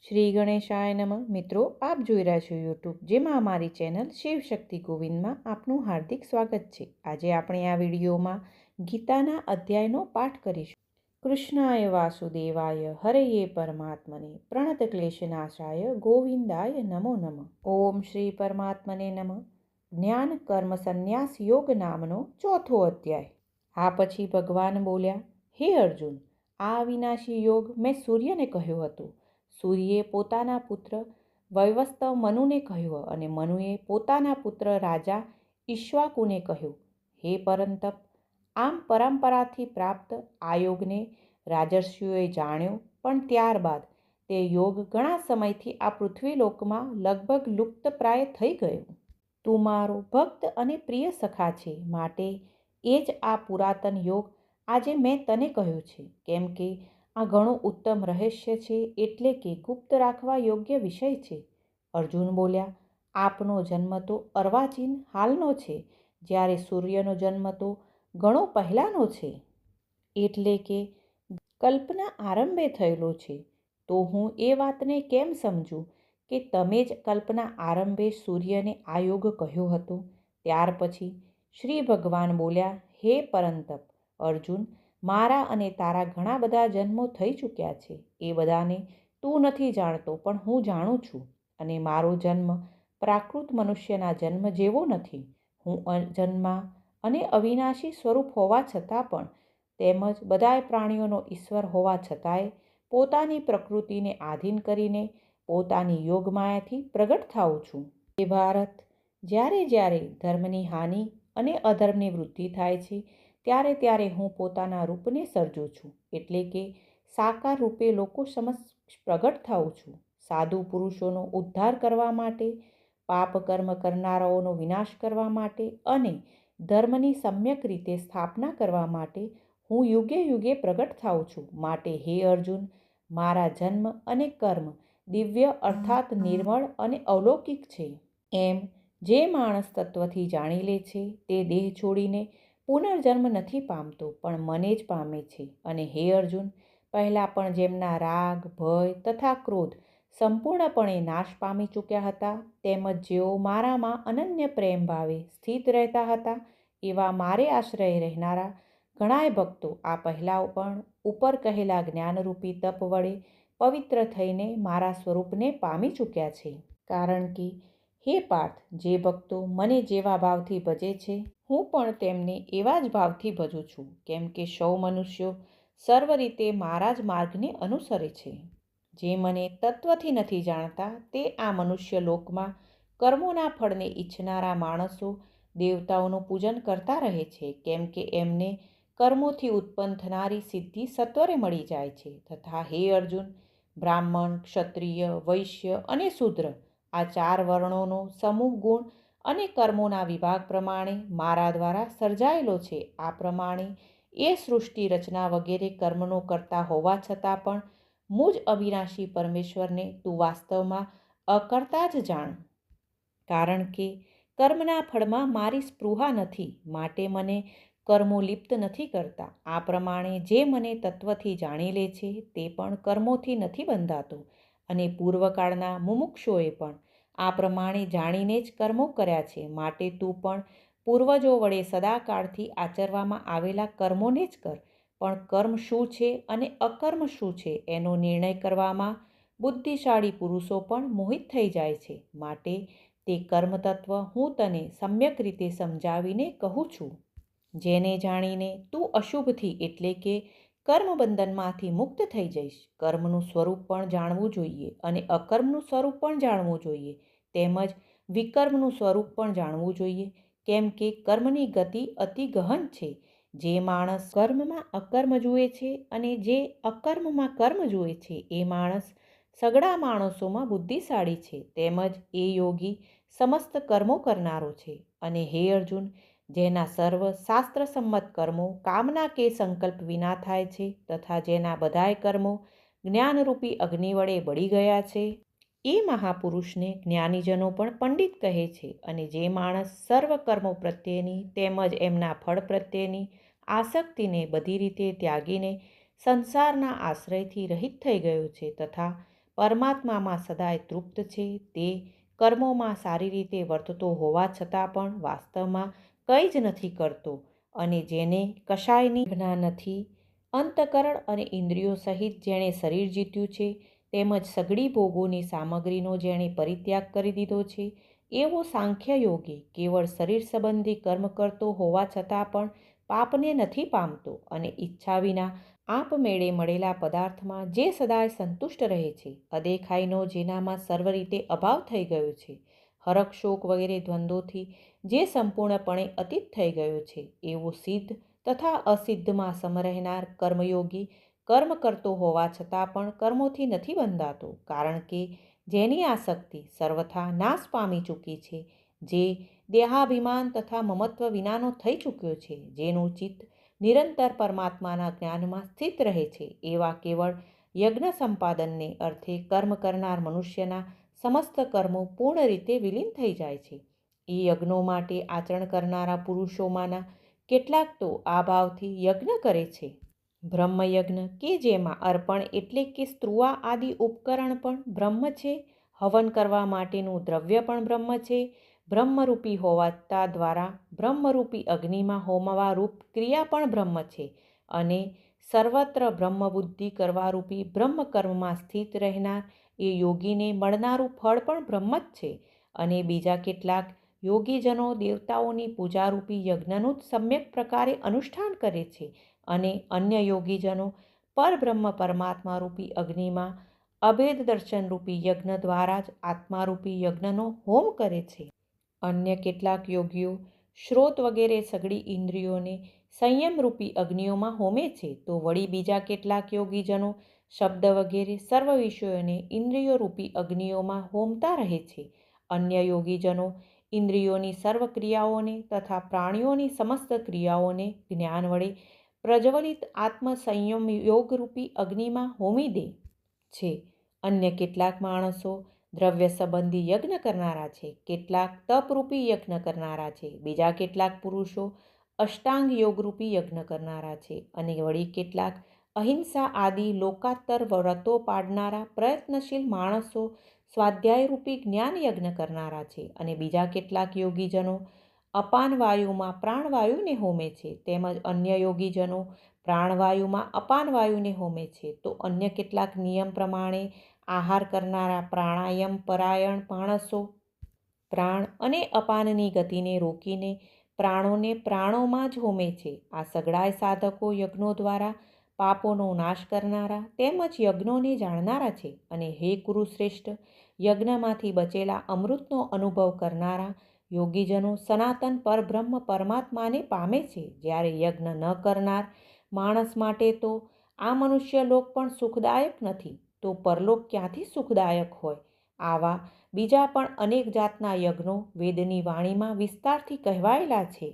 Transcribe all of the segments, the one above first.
શ્રી ગણેશાય નમઃ. મિત્રો, આપ જોઈ રહ્યા છો યુટ્યુબ, જેમાં અમારી ચેનલ શિવશક્તિ ગોવિંદમાં આપનું હાર્દિક સ્વાગત છે. આજે આપણે આ વિડીયોમાં ગીતાના અધ્યાયનો પાઠ કરીશું. કૃષ્ણાય વાસુદેવાય હરયે પરમાત્મને પ્રણત ક્લેશનાશાય ગોવિંદાય નમો નમઃ. ઓમ શ્રી પરમાત્મને નમઃ. જ્ઞાન કર્મ સંન્યાસ યોગ નામનો ચોથો અધ્યાય. આ પછી ભગવાન બોલ્યા, હે અર્જુન, આ અવિનાશી યોગ મેં સૂર્યને કહ્યો હતો. સૂર્યે પોતાના પુત્ર વૈવસ્વત મનુને કહ્યું અને મનુએ પોતાના પુત્ર રાજા ઈક્ષ્વાકુને કહ્યું. હે પરંતપ, આમ પરંપરાથી પ્રાપ્ત આ યોગને રાજર્ષિઓએ જાણ્યો, પણ ત્યારબાદ તે યોગ ઘણા સમયથી આ પૃથ્વીલોકમાં લગભગ લુપ્તપ્રાય થઈ ગયો. તું મારો ભક્ત અને પ્રિય સખા છે, માટે એ જ આ પુરાતન યોગ આજે મેં તને કહ્યો છે, કેમ કે આ ઘણું ઉત્તમ રહસ્ય છે, એટલે કે ગુપ્ત રાખવા યોગ્ય વિષય છે. અર્જુન બોલ્યા, આપનો જન્મ તો અર્વાચીન હાલનો છે, જ્યારે સૂર્યનો જન્મ તો ઘણો પહેલાંનો છે, એટલે કે કલ્પના આરંભે થયેલો છે. તો હું એ વાતને કેમ સમજું કે તમે જ કલ્પના આરંભે સૂર્યને આ યોગ કહ્યો હતો? ત્યાર પછી શ્રી ભગવાન બોલ્યા, હે પરંતપ અર્જુન, મારા અને તારા ઘણા બધા જન્મો થઈ ચૂક્યા છે. એ બધાને તું નથી જાણતો, પણ હું જાણું છું. અને મારો જન્મ પ્રાકૃત મનુષ્યના જન્મ જેવો નથી. હું અજન્મા અને અવિનાશી સ્વરૂપ હોવા છતાં પણ, તેમજ બધાય પ્રાણીઓનો ઈશ્વર હોવા છતાંય પોતાની પ્રકૃતિને આધીન કરીને પોતાની યોગમાયાથી પ્રગટ થાઉં છું. હે ભારત, જ્યારે જ્યારે ધર્મની હાનિ અને અધર્મની વૃદ્ધિ થાય છે, ત્યારે ત્યારે હું પોતાના રૂપને સર્જું છું, એટલે કે સાકાર રૂપે લોકો સમક્ષ પ્રગટ થાઉં છું. સાધુ પુરુષોનો ઉદ્ધાર કરવા માટે, પાપ કર્મ કરનારાઓનો વિનાશ કરવા માટે અને ધર્મની સમ્યક રીતે સ્થાપના કરવા માટે હું યુગે યુગે પ્રગટ થાઉં છું. માટે હે અર્જુન, મારા જન્મ અને કર્મ દિવ્ય અર્થાત નિર્મળ અને અલૌકિક છે. એમ જે માણસ તત્વથી જાણી લે છે, તે દેહ છોડીને પુનર્જન્મ નથી પામતો, પણ મને જ પામે છે. અને હે અર્જુન, પહેલાં પણ જેમના રાગ, ભય તથા ક્રોધ સંપૂર્ણપણે નાશ પામી ચૂક્યા હતા, તેમજ જેઓ મારામાં અનન્ય પ્રેમ ભાવે સ્થિત રહેતા હતા, એવા મારે આશ્રય રહેનારા ઘણાય ભક્તો આ પહેલાં પણ ઉપર કહેલા જ્ઞાનરૂપી તપ વડે પવિત્ર થઈને મારા સ્વરૂપને પામી ચૂક્યા છે. કારણ કે હે પાર્થ, જે ભક્તો મને જેવા ભાવથી ભજે છે, હું પણ તેમને એવા જ ભાવથી ભજું છું, કેમ કે સૌ મનુષ્યો સર્વ રીતે મારા જ માર્ગને અનુસરે છે. જે મને તત્વથી નથી જાણતા, તે આ મનુષ્ય લોકમાં કર્મોના ફળને ઈચ્છનારા માણસો દેવતાઓનું પૂજન કરતા રહે છે, કેમ કે એમને કર્મોથી ઉત્પન્ન થનારી સિદ્ધિ સત્વરે મળી જાય છે. તથા હે અર્જુન, બ્રાહ્મણ, ક્ષત્રિય, વૈશ્ય અને શૂદ્ર આ ચાર વર્ણોનો સમૂહ ગુણ અને કર્મોના વિભાગ પ્રમાણે મારા દ્વારા સર્જાયેલો છે. આ પ્રમાણે એ સૃષ્ટિ રચના વગેરે કર્મનો કરતા હોવા છતાં પણ મુજ અવિનાશી પરમેશ્વરને તું વાસ્તવમાં અકર્તા જ જાણ. કારણ કે કર્મના ફળમાં મારી સ્પૃહા નથી, માટે મને કર્મો લિપ્ત નથી કરતા. આ પ્રમાણે જે મને તત્વથી જાણી લે છે, તે પણ કર્મોથી નથી બંધાતો. અને પૂર્વકાળના મુમુક્ષુઓએ પણ આ પ્રમાણે જાણીને જ કર્મો કર્યા છે. માટે તું પણ પૂર્વજો વડે સદાકાળથી આચરવામાં આવેલા કર્મોને જ કર. પણ કર્મ શું છે અને અકર્મ શું છે એનો નિર્ણય કરવામાં બુદ્ધિશાળી પુરુષો પણ મોહિત થઈ જાય છે. માટે તે કર્મ તત્વ હું તને સમ્યક રીતે સમજાવીને કહું છું. જેને જાણીને તું અશુભથી એટલે કે કર્મબંધનમાંથી મુક્ત થઈ જઈશ. કર્મનું સ્વરૂપ પણ જાણવું જોઈએ અને અકર્મનું સ્વરૂપ પણ જાણવું જોઈએ, તેમજ વિકર્મનું સ્વરૂપ પણ જાણવું જોઈએ, કેમ કે કર્મની ગતિ અતિ ગહન છે. જે માણસ કર્મમાં અકર્મ જુએ છે અને જે અકર્મમાં કર્મ જુએ છે, એ માણસ સઘળા માણસોમાં બુદ્ધિશાળી છે, તેમજ એ યોગી સમસ્ત કર્મો કરનારો છે. અને હે અર્જુન, જેના સર્વ શાસ્ત્રસંમત કર્મો કામના કે સંકલ્પ વિના થાય છે, તથા જેના બધાય કર્મો જ્ઞાનરૂપી અગ્નિ વડે બળી ગયા છે, એ મહાપુરુષને જ્ઞાનીજનો પણ પંડિત કહે છે. અને જે માણસ સર્વ કર્મો પ્રત્યેની તેમજ એમના ફળ પ્રત્યેની આસક્તિને બધી રીતે ત્યાગીને સંસારના આશ્રયથી રહિત થઈ ગયો છે, તથા પરમાત્મામાં સદાય તૃપ્ત છે. તે કર્મોમાં સારી રીતે વર્તતો હોવા છતાં પણ વાસ્તવમાં કંઈ જ નથી કરતો, અને જેને કશાયની જ્ઞાન નથી, અંતકરણ અને ઇન્દ્રિયો સહિત જેણે શરીર જીત્યું છે, તેમજ સઘળી ભોગોની સામગ્રીનો જેણે પરિત્યાગ કરી દીધો છે, એવો સાંખ્ય યોગી કેવળ શરીર સંબંધી કર્મ કરતો હોવા છતાં પણ પાપને નથી પામતો, અને ઈચ્છા વિના આપમેળે મળેલા પદાર્થમાં જે સદાય સંતુષ્ટ રહે છે, અદેખાઈનો જેનામાં સર્વ રીતે અભાવ થઈ ગયો છે, હરખ શોક વગેરે દ્વંદ્વોથી જે સંપૂર્ણપણે અતીત થઈ ગયો છે, એવો સિદ્ધ તથા અસિદ્ધમાં સમરહેનાર કર્મયોગી કર્મ કરતો હોવા છતાં પણ કર્મોથી નથી બંધાતો, કારણ કે જેની આસક્તિ સર્વથા નાશ પામી ચૂકી છે, જે દેહાભિમાન તથા મમત્વ વિનાનો થઈ ચૂક્યો છે, જેનું ચિત્ત નિરંતર પરમાત્માના જ્ઞાનમાં સ્થિત રહે છે, એવા કેવળ યજ્ઞ સંપાદનને અર્થે કર્મ કરનાર મનુષ્યના સમસ્ત કર્મો પૂર્ણ રીતે વિલીન થઈ જાય છે. એ યજ્ઞો માટે આચરણ કરનારા પુરુષોમાંના કેટલાક તો આ ભાવથી યજ્ઞ કરે છે. બ્રહ્મયજ્ઞ કે જેમાં અર્પણ એટલે કે સ્ત્રુવા આદિ ઉપકરણ પણ બ્રહ્મ છે, હવન કરવા માટેનું દ્રવ્ય પણ બ્રહ્મ છે, બ્રહ્મરૂપી હોવાતા દ્વારા બ્રહ્મરૂપી અગ્નિમાં હોમવા રૂપ ક્રિયા પણ બ્રહ્મ છે, અને સર્વત્ર બ્રહ્મબુદ્ધિ કરવારૂપી બ્રહ્મકર્મમાં સ્થિત રહેનાર એ યોગીને મળનારું ફળ પણ બ્રહ્મ જ છે. અને બીજા કેટલાક યોગીજનો દેવતાઓની પૂજારૂપી યજ્ઞનું જ સમ્યક પ્રકારે અનુષ્ઠાન કરે છે, અને અન્ય યોગીજનો પરબ્રહ્મ પરમાત્મારૂપી અગ્નિમાં અભેદ દર્શનરૂપી યજ્ઞ દ્વારા જ આત્મારૂપી યજ્ઞનો હોમ કરે છે. અન્ય કેટલાક યોગીઓ શ્રોત વગેરે સઘળી ઇન્દ્રિયોને સંયમરૂપી અગ્નિઓમાં હોમે છે, તો વળી બીજા કેટલાક યોગીજનો શબ્દ વગેરે સર્વ વિષયોને ઇન્દ્રિયોરૂપી અગ્નિઓમાં હોમતા રહે છે. અન્ય યોગીજનો ઇન્દ્રિયોની સર્વ ક્રિયાઓને તથા પ્રાણીઓની સમસ્ત ક્રિયાઓને જ્ઞાન વડે પ્રજ્વલિત આત્મસંયમ યોગરૂપી અગ્નિમાં હોમી દે છે. અન્ય કેટલાક માણસો દ્રવ્ય સંબંધી યજ્ઞ કરનારા છે, કેટલાક તપરૂપી યજ્ઞ કરનારા છે, બીજા કેટલાક પુરુષો અષ્ટાંગ યોગરૂપી યજ્ઞ કરનારા છે, અને વળી કેટલાક અહિંસા આદિ લોકાત્તર વ્રતો પાડનારા પ્રયત્નશીલ માણસો સ્વાધ્યાયરૂપી જ્ઞાન યજ્ઞ કરનારા છે, અને બીજા કેટલાક યોગીજનો અપાન વાયુમાં પ્રાણવાયુને હોમે છે, તેમજ અન્ય યોગીજનો પ્રાણવાયુમાં અપાન વાયુને હોમે છે. તો અન્ય કેટલાક નિયમ પ્રમાણે આહાર કરનારા પ્રાણાયામ પરાયણ માણસો પ્રાણ અને અપાનની ગતિને રોકીને પ્રાણોને પ્રાણોમાં જ હોમે છે. આ સઘળાય સાધકો યજ્ઞો દ્વારા પાપોનો નાશ કરનારા તેમજ યજ્ઞોને જાણનારા છે. અને હે કુરુશ્રેષ્ઠ, યજ્ઞમાંથી બચેલા અમૃતનો અનુભવ કરનારા યોગીજનો સનાતન પરબ્રહ્મ પરમાત્માને પામે છે, જ્યારે યજ્ઞ ન કરનાર માણસ માટે તો આ મનુષ્ય લોક પણ સુખદાયક નથી, તો પરલોક ક્યાંથી સુખદાયક હોય. આવા બીજા પણ અનેક જાતના યજ્ઞો વેદની વાણીમાં વિસ્તારથી કહેવાયેલા છે.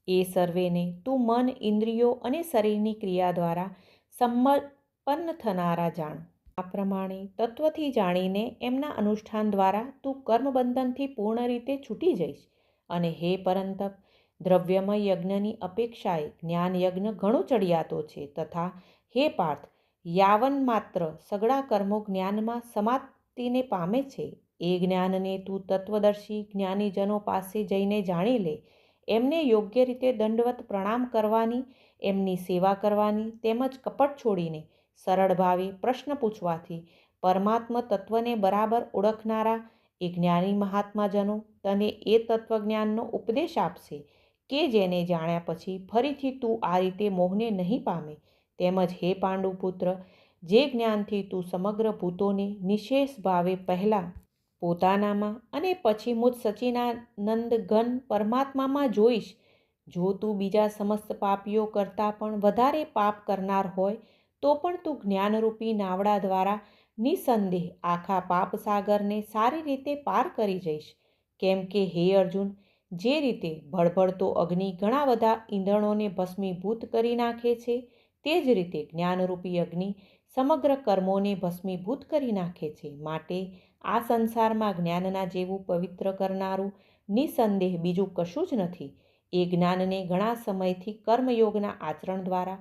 એ સર્વેને તું મન, ઇન્દ્રિયો અને શરીરની ક્રિયા દ્વારા સંપન્ન થનારા જાણ. આ પ્રમાણે તત્વથી જાણીને એમના અનુષ્ઠાન દ્વારા તું કર્મબંધનથી પૂર્ણ રીતે છૂટી જઈશ. અને હે પરંતપ, દ્રવ્યમય યજ્ઞની અપેક્ષાએ જ્ઞાન યજ્ઞ ઘણો ચડિયાતો છે, તથા હે પાર્થ, યાવન માત્ર સઘળા કર્મો જ્ઞાનમાં સમાપ્તિને પામે છે, એ જ્ઞાનને તું તત્વદર્શી જ્ઞાનીજનો પાસે જઈને જાણી લે. એમને યોગ્ય રીતે દંડવત પ્રણામ કરવાની, એમની સેવા કરવાની, તેમજ કપટ છોડીને સરળ ભાવે પ્રશ્ન પૂછવાથી પરમાત્મ તત્વને બરાબર ઓળખનારા એ જ્ઞાની મહાત્માજનો તને એ તત્વજ્ઞાનનો ઉપદેશ આપશે કે જેને જાણ્યા પછી ફરીથી તું આ રીતે મોહને નહીં પામે. તેમજ હે પાંડુપુત્ર, જે જ્ઞાનથી તું સમગ્ર ભૂતોને નિશેષ ભાવે પહેલાં પોતાનામાં અને પછી મુજ સચ્ચિદાનંદ ઘન પરમાત્મામાં જોઈશ. જો તું બીજા સમસ્ત પાપીઓ કરતાં પણ વધારે પાપ કરનાર હોય તો પણ તું જ્ઞાનરૂપી નાવડા દ્વારા નિસંદેહ આખા પાપ સાગરને સારી રીતે પાર કરી જઈશ. કેમ કે હે અર્જુન, જે રીતે ભળભળતો અગ્નિ ઘણા બધા ઈંધણોને ભસ્મીભૂત કરી નાખે છે, તે જ રીતે જ્ઞાનરૂપી અગ્નિ સમગ્ર કર્મોને ભસ્મીભૂત કરી નાખે છે. માટે આ સંસારમાં જ્ઞાનના જેવું પવિત્ર કરનારું નિસંદેહ બીજું કશું જ નથી. એ જ્ઞાનને ઘણા સમયથી કર્મયોગના આચરણ દ્વારા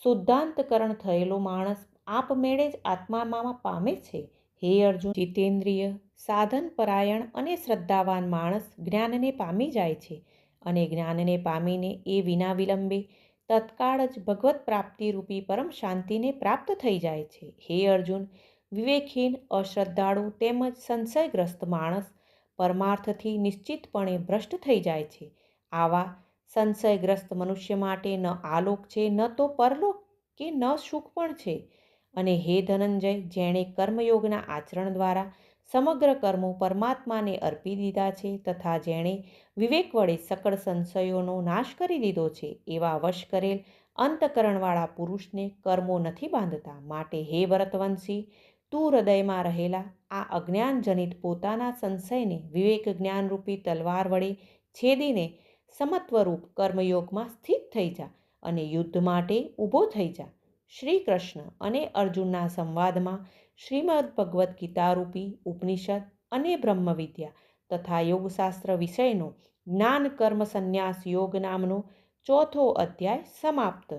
શુદ્ધાંતકરણ થયેલો માણસ આપમેળે જ આત્મામાં પામે છે. હે અર્જુન, જીતેન્દ્રિય, સાધન પરાયણ અને શ્રદ્ધાવાન માણસ જ્ઞાનને પામી જાય છે અને જ્ઞાનને પામીને એ વિના વિલંબે તત્કાળ જ ભગવત પ્રાપ્તિરૂપી પરમ શાંતિને પ્રાપ્ત થઈ જાય છે. હે અર્જુન, વિવેકહીન, અશ્રદ્ધાળુ તેમજ સંશયગ્રસ્ત માણસ પરમાર્થથી નિશ્ચિતપણે ભ્રષ્ટ થઈ જાય છે. આવા સંશયગ્રસ્ત મનુષ્ય માટે ન આલોક છે, ન તો પરલોક કે ન સુખ પણ છે. અને હે ધનંજય, જેણે કર્મયોગના આચરણ દ્વારા સમગ્ર કર્મો પરમાત્માને અર્પી દીધા છે તથા જેણે વિવેક વડે સકળ સંશયોનો નાશ કરી દીધો છે, એવા વશ કરેલ અંતકરણવાળા પુરુષને કર્મો નથી બાંધતા. માટે હે ભરતવંશી, તું હૃદયમાં રહેલા આ અજ્ઞાનજનિત પોતાના સંશયને વિવેક જ્ઞાનરૂપી તલવાર વડે છેદીને સમત્વરૂપ કર્મયોગમાં સ્થિત થઈ જા અને યુદ્ધ માટે ઊભો થઈ જા. શ્રી કૃષ્ણ અને અર્જુનના સંવાદમાં શ્રીમદ્ ભગવદ્ ગીતારૂપી ઉપનિષદ અને બ્રહ્મવિદ્યા તથા યોગશાસ્ત્ર વિષયનો જ્ઞાન કર્મ સંન્યાસ યોગ નામનો ચોથો અધ્યાય સમાપ્ત.